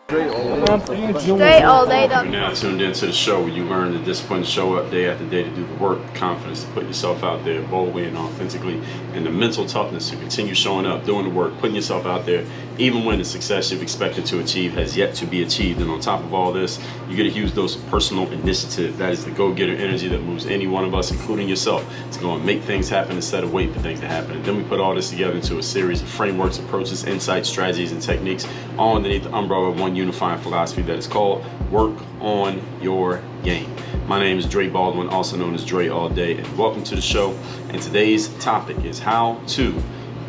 Straight all day. You're now tuned into the show where you learn the discipline to show up day after day to do the work, the confidence to put yourself out there boldly and authentically, and the mental toughness to continue showing up, doing the work, putting yourself out there, even when the success you've expected to achieve has yet to be achieved. And on top of all this, you get a huge dose of personal initiative. That is the go-getter energy that moves any one of us, including yourself, to go and make things happen instead of wait for things to happen. And then we put all this together into a series of frameworks, approaches, insights, strategies, and techniques, all underneath the umbrella of one unifying philosophy that is called work on your game. My name is Baldwin, also known as Dre All Day, and welcome to the show. And today's topic is how to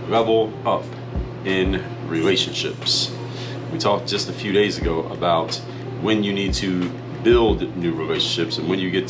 level up in relationships. We talked just a few days ago about when you need to build new relationships and when you need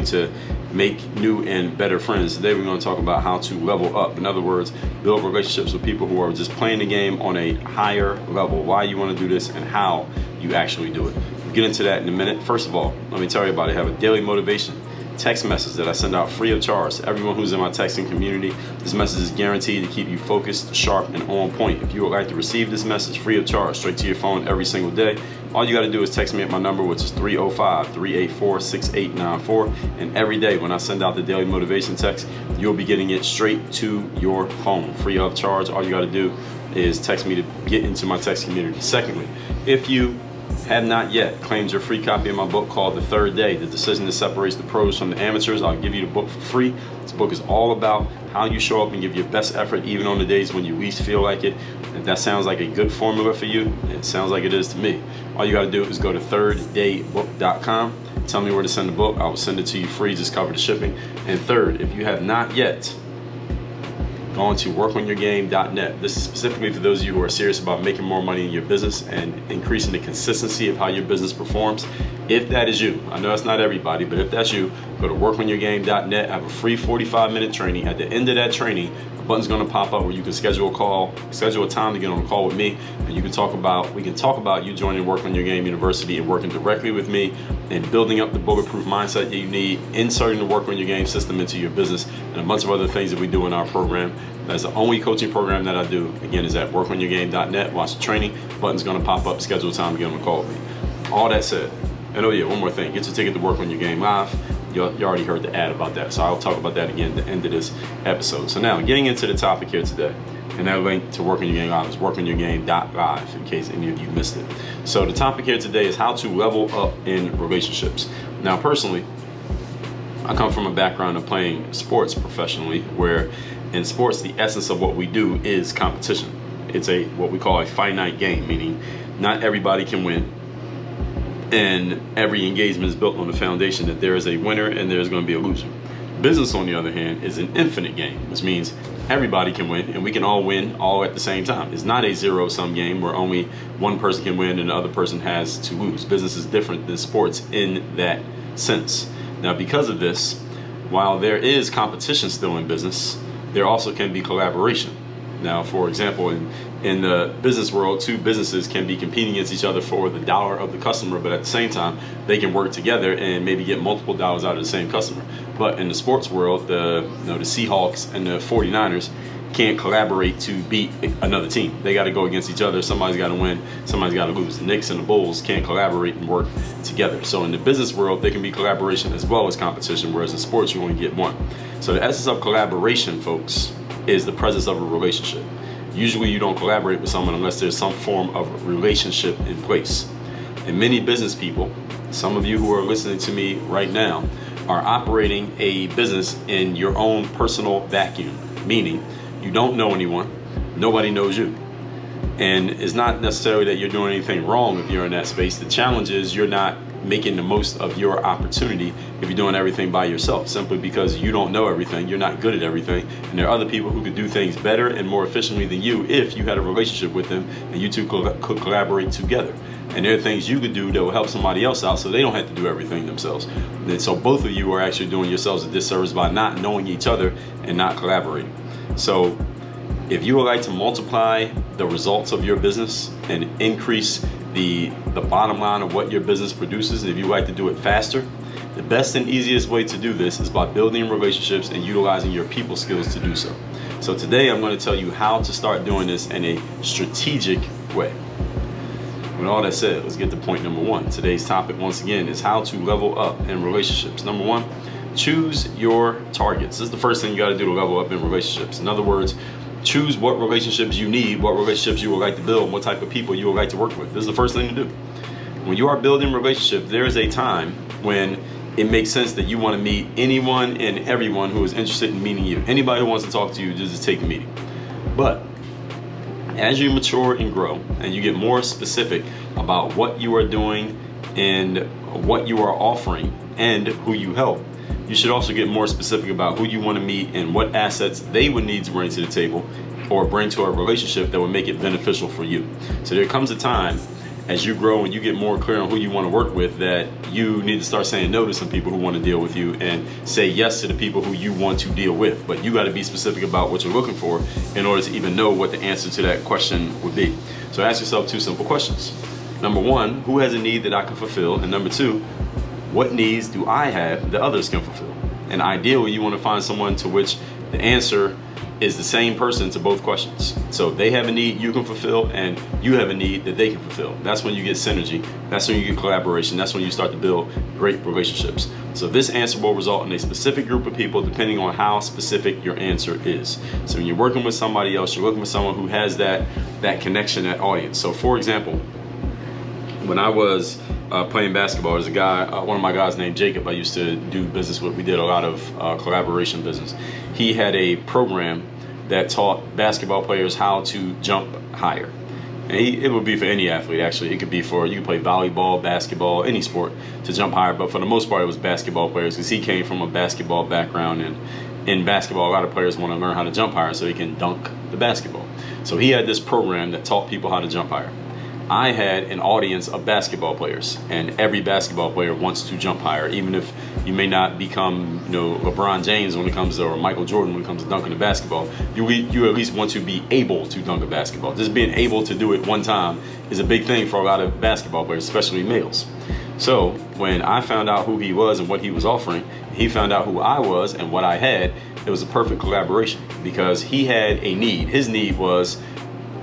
to make new and better friends. Today we're going to talk about how to level up. In other words, build relationships with people who are just playing the game on a higher level. Why you want to do this and how you actually do it. We'll get into that in a minute. First of all, let me tell you about it. I have a daily motivation text message that I send out free of charge to everyone who's in my texting community. This message is guaranteed to keep you focused, sharp, and on point. If you would like to receive this message free of charge straight to your phone every single day, all you got to do is text me at my number, which is 305-384-6894. And every day when I send out the daily motivation text, you'll be getting it straight to your phone, free of charge. All you got to do is text me to get into my text community. Secondly, if you have not yet claimed your free copy of my book called The Third Day, The Decision That Separates the Pros from the Amateurs, I'll give you the book for free. This book is all about how you show up and give your best effort even on the days when you least feel like it. If that sounds like a good formula for you, it sounds like it is to me. All you got to do is go to thirddaybook.com. Tell me where to send the book. I will send it to you free. Just cover the shipping. And third, if you have not yet gone to workonyourgame.net. This is specifically for those of you who are serious about making more money in your business and increasing the consistency of how your business performs. If that is you, I know it's not everybody, but if that's you, go to workonyourgame.net. I have a free 45-minute training. At the end of that training, a button's going to pop up where you can schedule a time to get on a call with me, and we can talk about you joining Work on Your Game University and working directly with me and building up the bulletproof mindset that you need, inserting the Work on Your Game system into your business, and a bunch of other things that we do in our program. That's the only coaching program that I do. Again, is at workonyourgame.net. Watch the training. Button's going to pop up. Schedule a time to get on a call with me. All that said, and oh yeah, one more thing. Get your ticket to Work on Your Game Live. You already heard the ad about that, so I'll talk about that again at the end of this episode. So now, getting into the topic here today, and that link to Work on Your Game Live is workonyourgame.live in case any of you missed it. So the topic here today is how to level up in relationships. Now, personally, I come from a background of playing sports professionally, where in sports, the essence of what we do is competition. It's what we call a finite game, meaning not everybody can win. And every engagement is built on the foundation that there is a winner and there's going to be a loser. Business, on the other hand, is an infinite game, which means everybody can win and we can all win all at the same time. It's not a zero-sum game where only one person can win and the other person has to lose. Business is different than sports in that sense. Now, because of this, while there is competition still in business, there also can be collaboration. Now, for example, in the business world, two businesses can be competing against each other for the dollar of the customer, but at the same time, they can work together and maybe get multiple dollars out of the same customer. But in the sports world, the Seahawks and the 49ers can't collaborate to beat another team. They got to go against each other. Somebody's got to win, somebody's got to lose. The Knicks and the Bulls can't collaborate and work together. So in the business world, there can be collaboration as well as competition, whereas in sports, you only get one. So the essence of collaboration, folks, is the presence of a relationship. Usually you don't collaborate with someone unless there's some form of relationship in place. And many business people, some of you who are listening to me right now, are operating a business in your own personal vacuum, meaning you don't know anyone, nobody knows you. And it's not necessarily that you're doing anything wrong if you're in that space. The challenge is you're not making the most of your opportunity if you're doing everything by yourself, simply because you don't know everything, you're not good at everything, and there are other people who could do things better and more efficiently than you if you had a relationship with them and you two could collaborate together. And there are things you could do that will help somebody else out so they don't have to do everything themselves. And so both of you are actually doing yourselves a disservice by not knowing each other and not collaborating. So if you would like to multiply the results of your business and increase the bottom line of what your business produces, and if you like to do it faster, the best and easiest way to do this is by building relationships and utilizing your people skills to do so. So today I'm going to tell you how to start doing this in a strategic way. With all that said, let's get to point number one. Today's topic, once again, is how to level up in relationships. Number one, choose your targets. This is the first thing you got to do to level up in relationships. In other words, choose what relationships you need, what relationships you would like to build, and what type of people you would like to work with. This is the first thing to do. When you are building relationships, there is a time when it makes sense that you want to meet anyone and everyone who is interested in meeting you. Anybody who wants to talk to you, just take a meeting. But as you mature and grow and you get more specific about what you are doing and what you are offering and who you help, you should also get more specific about who you want to meet and what assets they would need to bring to the table or bring to a relationship that would make it beneficial for you. So there comes a time as you grow and you get more clear on who you want to work with that you need to start saying no to some people who want to deal with you and say yes to the people who you want to deal with. But you got to be specific about what you're looking for in order to even know what the answer to that question would be. So ask yourself two simple questions. Number one, who has a need that I can fulfill? And number two, what needs do I have that others can fulfill? And ideally, you want to find someone to which the answer is the same person to both questions. So they have a need you can fulfill and you have a need that they can fulfill. That's when you get synergy. That's when you get collaboration. That's when you start to build great relationships. So this answer will result in a specific group of people depending on how specific your answer is. So when you're working with somebody else, you're looking for someone who has that connection, that audience. So for example, when I was playing basketball, there's a guy, one of my guys named Jacob I used to do business with. We did a lot of collaboration business. He had a program that taught basketball players how to jump higher. And it would be for any athlete, actually. It could be for, you could play volleyball, basketball, any sport to jump higher. But for the most part, it was basketball players because he came from a basketball background. And in basketball, a lot of players want to learn how to jump higher so they can dunk the basketball. So he had this program that taught people how to jump higher. I had an audience of basketball players, and every basketball player wants to jump higher, even if you may not become, LeBron James when it comes to, or Michael Jordan when it comes to dunking the basketball. You at least want to be able to dunk a basketball. Just being able to do it one time is a big thing for a lot of basketball players, especially males. So when I found out who he was and what he was offering, he found out who I was and what I had. It was a perfect collaboration because he had a need. His need was,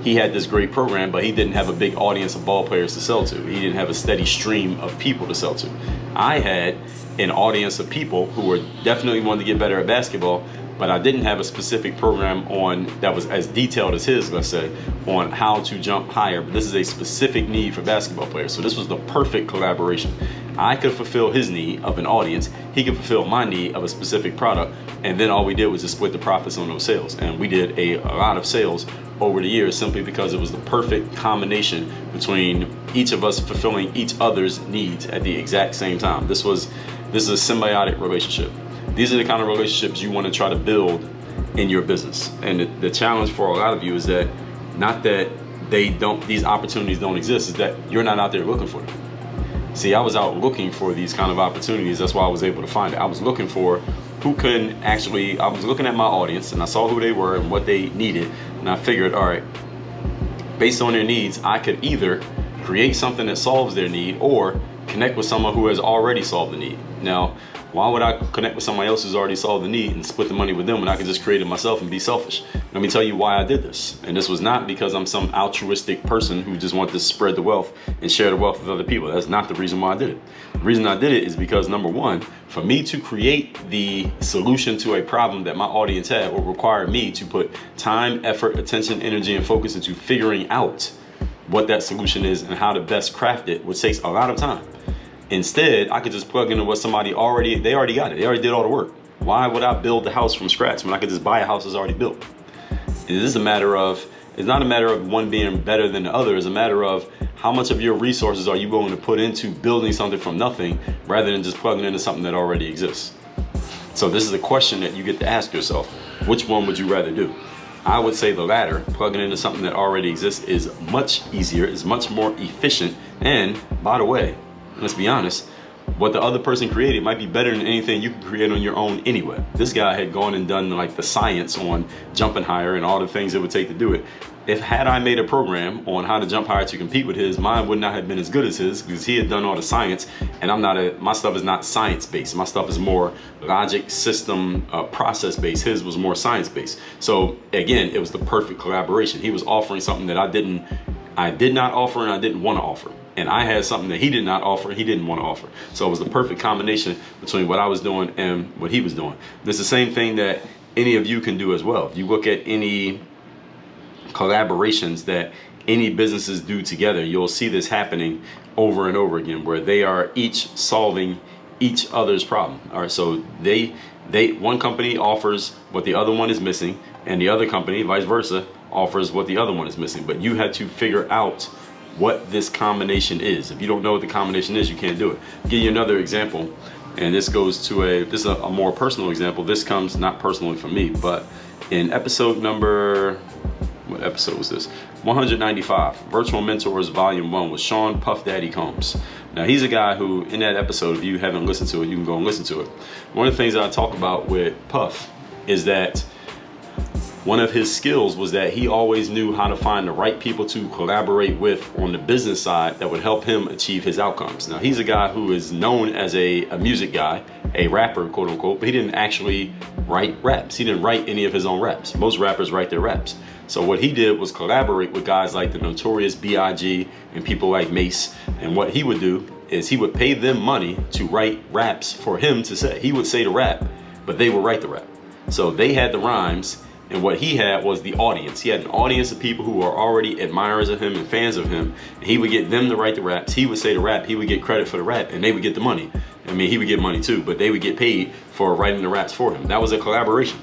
he had this great program, but he didn't have a big audience of ball players to sell to. He didn't have a steady stream of people to sell to. I had an audience of people who were definitely wanting to get better at basketball, but I didn't have a specific program that was as detailed as his, let's say, on how to jump higher. But this is a specific need for basketball players. So this was the perfect collaboration. I could fulfill his need of an audience. He could fulfill my need of a specific product. And then all we did was just split the profits on those sales. And we did a lot of sales over the years simply because it was the perfect combination between each of us fulfilling each other's needs at the exact same time. This is a symbiotic relationship. These are the kind of relationships you want to try to build in your business. And the challenge for a lot of you is that not that these opportunities don't exist, is that you're not out there looking for them. See, I was out looking for these kind of opportunities. That's why I was able to find it. I was looking for I was looking at my audience and I saw who they were and what they needed. And I figured, all right, based on their needs, I could either create something that solves their need or connect with someone who has already solved the need. Now, why would I connect with somebody else who's already solved the need and split the money with them when I could just create it myself and be selfish? Let me tell you why I did this. And this was not because I'm some altruistic person who just wanted to spread the wealth and share the wealth with other people. That's not the reason why I did it. The reason I did it is because, number one, for me to create the solution to a problem that my audience had would require me to put time, effort, attention, energy, and focus into figuring out what that solution is and how to best craft it, which takes a lot of time. Instead, I could just plug into what somebody already got it. They already did all the work. Why would I build the house from scratch when I could just buy a house that's already built? It's not a matter of one being better than the other. It's a matter of how much of your resources are you willing to put into building something from nothing rather than just plugging into something that already exists. So this is a question that you get to ask yourself. Which one would you rather do? I would say the latter. Plugging into something that already exists is much easier, is much more efficient. And by the way, let's be honest, what the other person created might be better than anything you can create on your own anyway. This guy had gone and done like the science on jumping higher and all the things it would take to do it. Had I made a program on how to jump higher to compete with his, mine would not have been as good as his because he had done all the science, and my stuff is not science based. My stuff is more logic, system, process based. His was more science based. So again, it was the perfect collaboration. He was offering something that I didn't I did not offer and I didn't want to offer. And I had something that he did not offer and he didn't want to offer. So it was the perfect combination between what I was doing and what he was doing. It's the same thing that any of you can do as well. If you look at any collaborations that any businesses do together, you'll see this happening over and over again, where they are each solving each other's problem. All right, so one company offers what the other one is missing, and the other company, vice versa, offers what the other one is missing. But you had to figure out what this combination is. If you don't know what the combination is, you can't do it. I'll give you another example, and this goes to this is a more personal example. This comes not personally from me, but in episode number, what episode was this? 195, Virtual Mentors Volume 1 with Sean Puff Daddy Combs. Now, he's a guy who, in that episode, if you haven't listened to it, you can go and listen to it. One of the things that I talk about with Puff is that one of his skills was that he always knew how to find the right people to collaborate with on the business side that would help him achieve his outcomes. Now, he's a guy who is known as a music guy, a rapper, quote unquote, but he didn't actually write raps. He didn't write any of his own raps. Most rappers write their raps. So what he did was collaborate with guys like the Notorious B.I.G. and people like Mace. And what he would do is he would pay them money to write raps for him to say. He would say the rap, but they would write the rap. So they had the rhymes, and what he had was the audience. He had an audience of people who are already admirers of him and fans of him. And he would get them to write the raps. He would say the rap. He would get credit for the rap, and they would get the money. I mean, he would get money too, but they would get paid for writing the raps for him. That was a collaboration.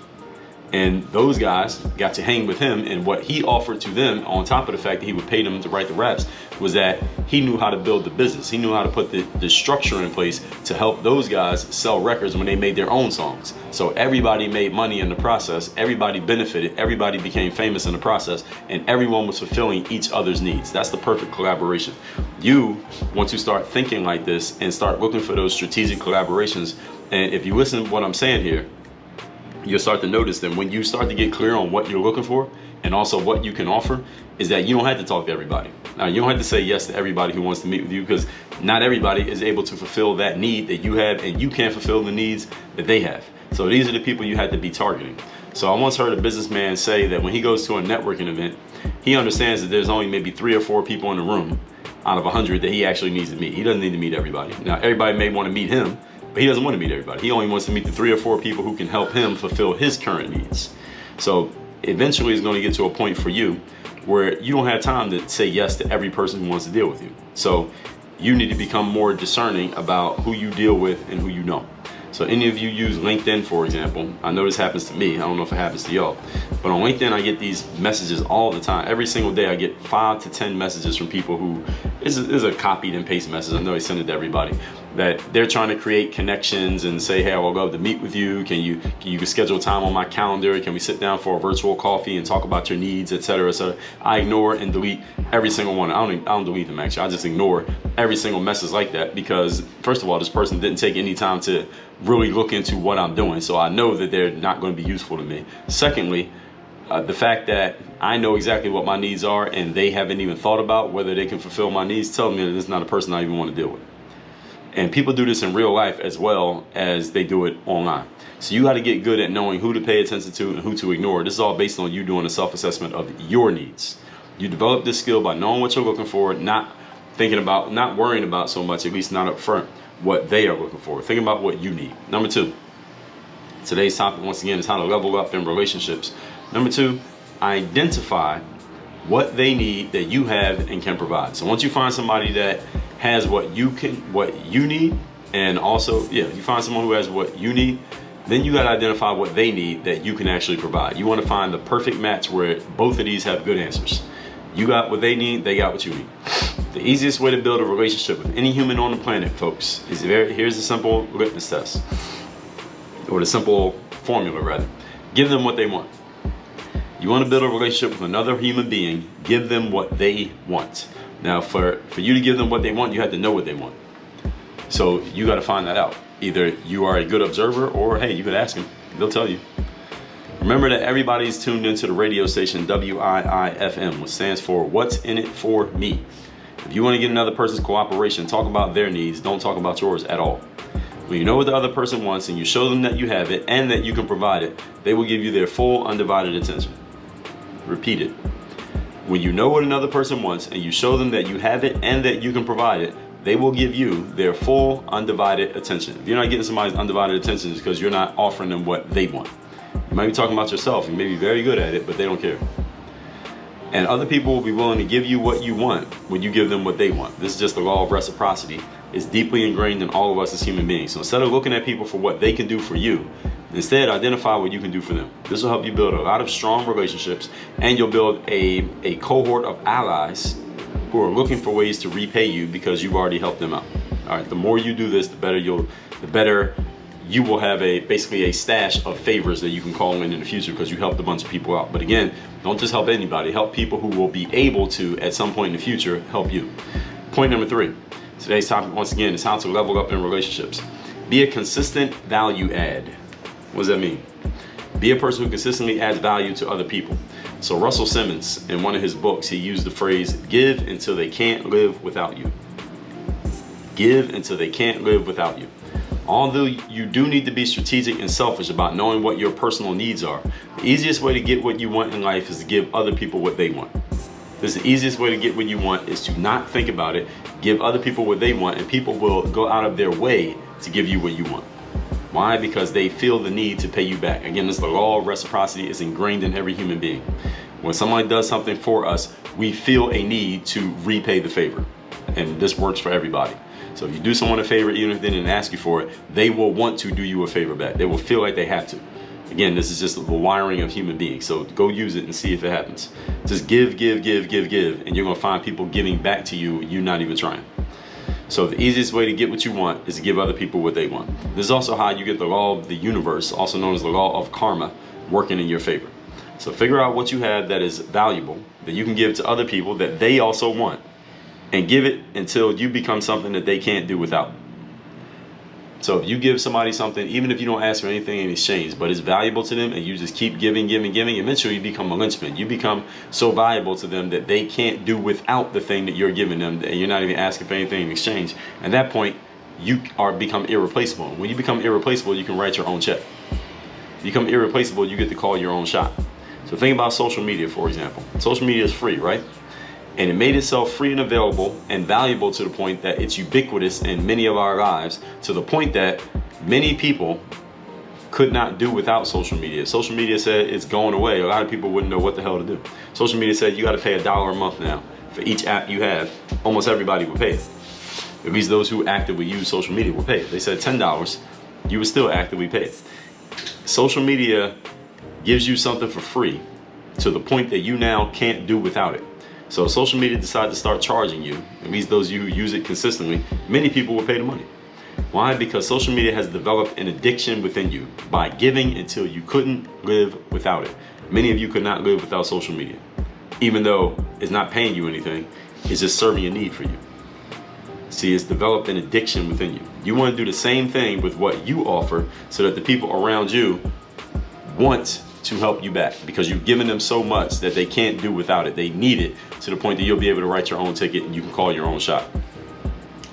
And those guys got to hang with him, and what he offered to them, on top of the fact that he would pay them to write the raps, was that he knew how to build the business. He knew how to put the structure in place to help those guys sell records when they made their own songs. So everybody made money in the process, everybody benefited, everybody became famous in the process, and everyone was fulfilling each other's needs. That's the perfect collaboration. You want to start thinking like this and start looking for those strategic collaborations. And if you listen to what I'm saying here, you'll start to notice that when you start to get clear on what you're looking for and also what you can offer, is that you don't have to talk to everybody. Now, you don't have to say yes to everybody who wants to meet with you, because not everybody is able to fulfill that need that you have, and you can't fulfill the needs that they have. So these are the people you have to be targeting. So I once heard a businessman say that when he goes to a networking event, he understands that there's only maybe 3 or 4 people in the room out of 100 that he actually needs to meet. He doesn't need to meet everybody. Now, everybody may want to meet him, but he doesn't want to meet everybody. He only wants to meet the 3 or 4 people who can help him fulfill his current needs. So eventually it's going to get to a point for you where you don't have time to say yes to every person who wants to deal with you. So you need to become more discerning about who you deal with and who you know. So any of you use LinkedIn, for example, I know this happens to me. I don't know if it happens to y'all, but on LinkedIn, I get these messages all the time. Every single day, I get 5 to 10 messages from people who is a copied and paste message. I know they send it to everybody, that they're trying to create connections and say, hey, I'll go to meet with you. Can you schedule time on my calendar? Can we sit down for a virtual coffee and talk about your needs, et cetera, et cetera. I ignore and delete every single one. I don't delete them, actually. I just ignore every single message like that, because first of all, this person didn't take any time to really look into what I'm doing, so I know that they're not going to be useful to me. Secondly, the fact that I know exactly what my needs are and they haven't even thought about whether they can fulfill my needs tells me that this is not a person I even want to deal with. And people do this in real life as well as they do it online. So you got to get good at knowing who to pay attention to and who to ignore. This is all based on you doing a self-assessment of your needs. You develop this skill by knowing what you're looking for, not worrying about so much, at least not up front, what they are looking for. Think about what you need. Number 2, today's topic once again is how to level up in relationships. Number 2, identify what they need that you have and can provide. So once you find somebody that has what you need, and also, you find someone who has what you need, then you got to identify what they need that you can actually provide. You want to find the perfect match where both of these have good answers. You got what they need, they got what you need. The easiest way to build a relationship with any human on the planet, folks, is here's a simple litmus test, or the simple formula rather. Give them what they want. You want to build a relationship with another human being, give them what they want. Now, for you to give them what they want, you have to know what they want. So you got to find that out. Either you are a good observer, or hey, you could ask them. They'll tell you. Remember that everybody's tuned into the radio station WIIFM, which stands for What's in It For Me. If you want to get another person's cooperation, talk about their needs. Don't talk about yours at all. When you know what the other person wants and you show them that you have it and that you can provide it, they will give you their full undivided attention. Repeat it. When you know what another person wants and you show them that you have it and that you can provide it, they will give you their full undivided attention. If you're not getting somebody's undivided attention, it's because you're not offering them what they want. You might be talking about yourself. You may be very good at it, but they don't care. And other people will be willing to give you what you want when you give them what they want. This is just the law of reciprocity. It's deeply ingrained in all of us as human beings. So instead of looking at people for what they can do for you, instead identify what you can do for them. This will help you build a lot of strong relationships, and you'll build a cohort of allies who are looking for ways to repay you because you've already helped them out. All right, the more you do this, the better you will have basically a stash of favors that you can call in the future because you helped a bunch of people out. But again, don't just help anybody. Help people who will be able to, at some point in the future, help you. Point number 3. Today's topic, once again, is how to level up in relationships. Be a consistent value add. What does that mean? Be a person who consistently adds value to other people. So Russell Simmons, in one of his books, he used the phrase, give until they can't live without you. Give until they can't live without you. Although you do need to be strategic and selfish about knowing what your personal needs are, the easiest way to get what you want in life is to give other people what they want. This is the easiest way to get what you want, is to not think about it, give other people what they want, and people will go out of their way to give you what you want. Why? Because they feel the need to pay you back. Again, this is the law of reciprocity. Is ingrained in every human being. When somebody does something for us, we feel a need to repay the favor. And this works for everybody. So if you do someone a favor, even if they didn't ask you for it, they will want to do you a favor back. They will feel like they have to. Again, this is just the wiring of human beings. So go use it and see if it happens. Just give, and you're gonna find people giving back to you, you not even trying. So the easiest way to get what you want is to give other people what they want. This is also how you get the law of the universe, also known as the law of karma, working in your favor. So figure out what you have that is valuable, that you can give to other people that they also want, and give it until you become something that they can't do without. So if you give somebody something, even if you don't ask for anything in exchange, but it's valuable to them, and you just keep giving, eventually you become a linchpin. You become so valuable to them that they can't do without the thing that you're giving them, and you're not even asking for anything in exchange. At that point, you become irreplaceable. When you become irreplaceable, you can write your own check. You become irreplaceable, you get to call your own shot. So think about social media, for example. Social media is free, right? And it made itself free and available and valuable to the point that it's ubiquitous in many of our lives, to the point that many people could not do without social media. Social media said it's going away. A lot of people wouldn't know what the hell to do. Social media said you got to pay $1 a month now for each app you have. Almost everybody would pay it. At least those who actively use social media would pay it. They said $10, you would still actively pay it. Social media gives you something for free to the point that you now can't do without it. So if social media decided to start charging you, at least those of you who use it consistently, many people will pay the money. Why? Because social media has developed an addiction within you by giving until you couldn't live without it. Many of you could not live without social media. Even though it's not paying you anything, it's just serving a need for you. See, it's developed an addiction within you. You want to do the same thing with what you offer so that the people around you want to help you back, because you've given them so much that they can't do without it. They need it to the point that you'll be able to write your own ticket and you can call your own shot.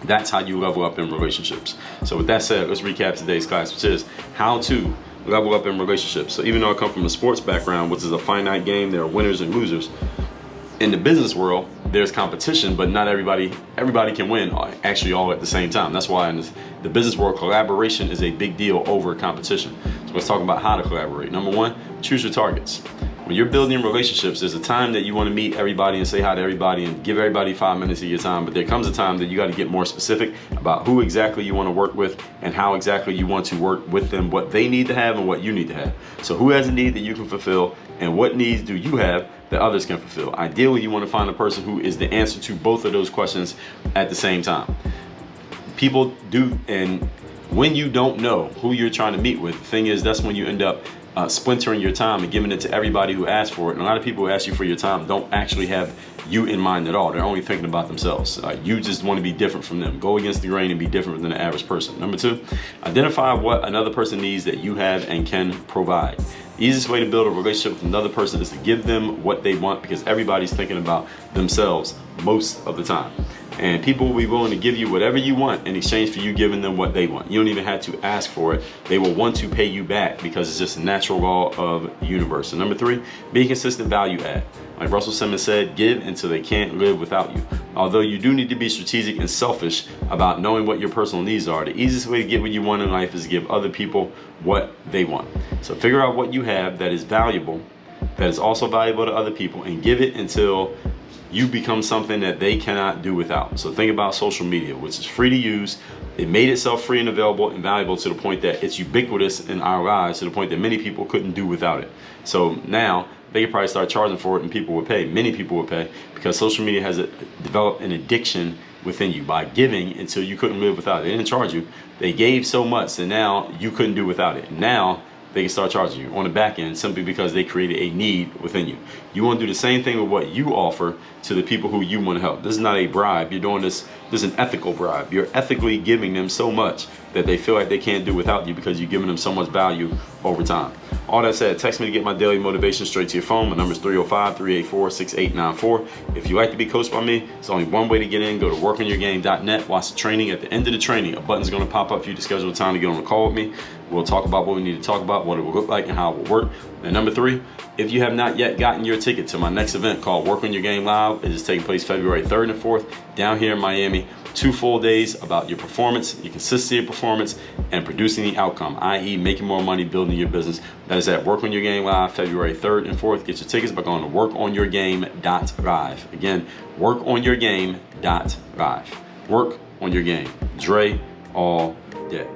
That's how you level up in relationships. So with that said, let's recap today's class, which is how to level up in relationships. So even though I come from a sports background, which is a finite game, there are winners and losers. In the business world, there's competition, but not everybody can win actually all at the same time. That's why in the business world, collaboration is a big deal over competition. So let's talk about how to collaborate. Number 1, choose your targets. When you're building relationships, there's a time that you want to meet everybody and say hi to everybody and give everybody 5 minutes of your time, but there comes a time that you got to get more specific about who exactly you want to work with and how exactly you want to work with them, what they need to have and what you need to have. So who has a need that you can fulfill, and what needs do you have that others can fulfill? Ideally, you want to find a person who is the answer to both of those questions at the same time. People do, and when you don't know who you're trying to meet with, the thing is, that's when you end up splintering your time and giving it to everybody who asks for it. And a lot of people who ask you for your time don't actually have you in mind at all. They're only thinking about themselves. You just want to be different from them. Go against the grain and be different than the average person. Number 2, identify what another person needs that you have and can provide. The easiest way to build a relationship with another person is to give them what they want, because everybody's thinking about themselves most of the time. And people will be willing to give you whatever you want in exchange for you giving them what they want. You don't even have to ask for it. They will want to pay you back because it's just a natural law of the universe. And number 3, be a consistent value add. Like Russell Simmons said, give until they can't live without you. Although you do need to be strategic and selfish about knowing what your personal needs are, the easiest way to get what you want in life is to give other people what they want. So figure out what you have that is valuable, that is also valuable to other people, and give it until you become something that they cannot do without. So think about social media, which is free to use. It made itself free and available and valuable to the point that it's ubiquitous in our lives, to the point that many people couldn't do without it. So now they could probably start charging for it and people would pay. Many people would pay because social media has developed an addiction within you by giving until you couldn't live without it. They didn't charge you. They gave so much that now you couldn't do without it. Now they can start charging you on the back end simply because they created a need within you. You want to do the same thing with what you offer to the people who you want to help. This is not a bribe. You're doing this is an ethical bribe. You're ethically giving them so much that they feel like they can't do without you because you're giving them so much value over time. All that said, text me to get my daily motivation straight to your phone. My number is 305-384-6894. If you like to be coached by me, it's only one way to get in. Go to workonyourgame.net. Watch the training. At the end of the training, a button's going to pop up for you to schedule a time to get on a call with me. We'll talk about what we need to talk about, what it will look like, and how it will work. And number 3, if you have not yet gotten your ticket to my next event called Work on Your Game Live, it is taking place February 3rd and 4th down here in Miami. 2 full days about your performance, your consistency of performance, and producing the outcome, i.e. making more money, building your business. That is at Work on Your Game Live, February 3rd and 4th. Get your tickets by going to workonyourgame.live. Again, workonyourgame.live. Work on your game. Dre all day.